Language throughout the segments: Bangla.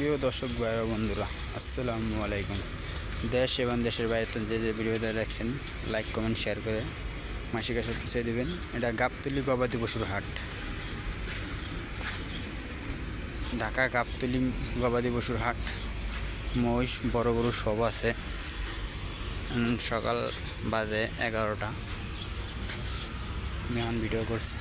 প্রিয় দর্শক ভাই ও বন্ধুরা, আসসালামু আলাইকুম। দেশ এবং দেশের বাইরে যে ভিডিওটা দেখছেন, লাইক কমেন্ট শেয়ার করে মাসিক কাছে পৌঁছে দেবেন। এটা গাবতলী গবাদি পশুর হাট, ঢাকা গাবতলী গবাদি পশুর হাট। মহিষ বড় গরু সব আছে। সকাল বাজে 11টা, আমি এখন ভিডিও করছি।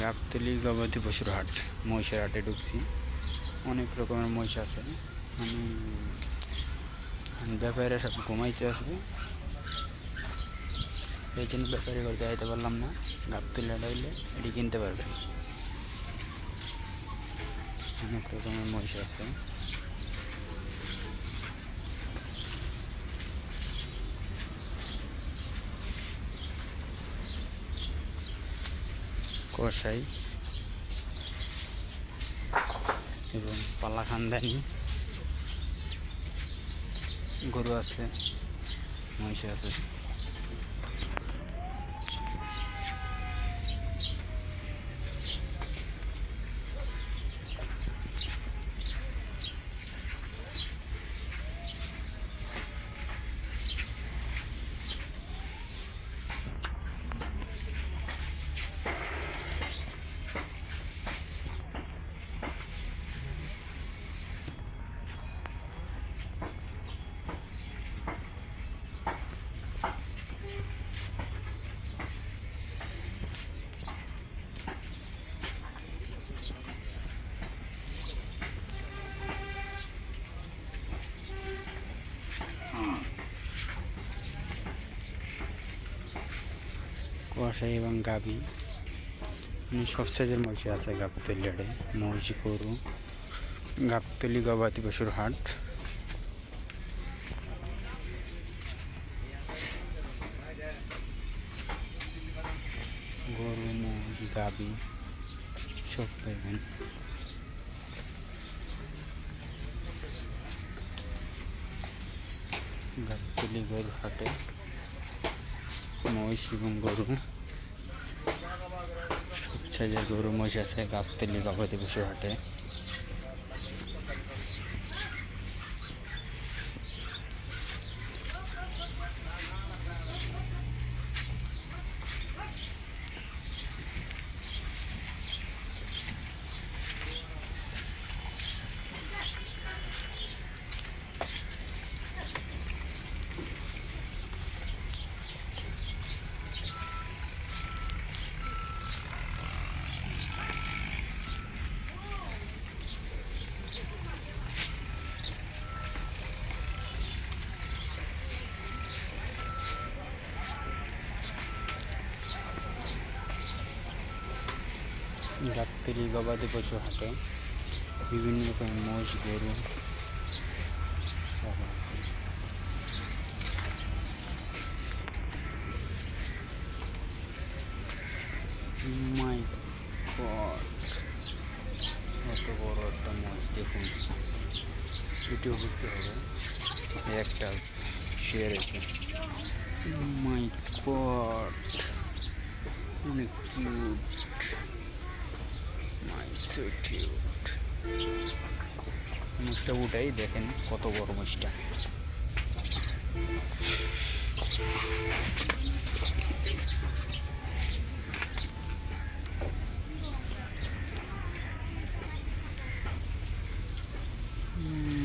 গাবতলী গবাদি পশুর হাট, মহিষের হাটে ঢুকছি। অনেক রকমের মহিষ আছে। ব্যাপারীরা সব ঘুমাইতে আসবে, এই জন্য ব্যাপারী করতে যাইতে পারলাম না। গাবতলী হাট হইলে এটি কিনতে পারবেন। অনেক রকমের মহিষ আছে। কষাই এবং পালা খানদানি গরু আছে, মহিষ আছে। কষাই এবং গাবি সব সাইজের মহিষ আছে গাবতলী হাটে। মহিষ গরু, গাবতলী গবাদি পশুর হাট। গরু, মহিষ, গাবি সব পাইবেন। গাবতলী গরুর হাটে মহিষ এবং গরু, সব সাইজের গরু মহিষ আছে গাবতলী গবাদি পশুর হাটে। গাবতলী গবাদি পশু হাটে বিভিন্ন রকমের মহিষ, গরু সব আছে। মাই গড, কত বড় একটা মহিষ দেখুন। ভিডিও করতে হবে, একটা শেয়ার আছে। মাই গড, অনেক কিউট, সো কিউট। মহিষটা উঠাই দেখেন কত বড় মহিষটা।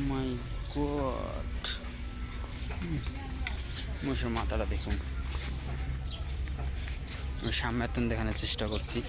মাই গড, মহিষের মাথাটা দেখুন। আমি সামনে দেখানোর চেষ্টা করছি।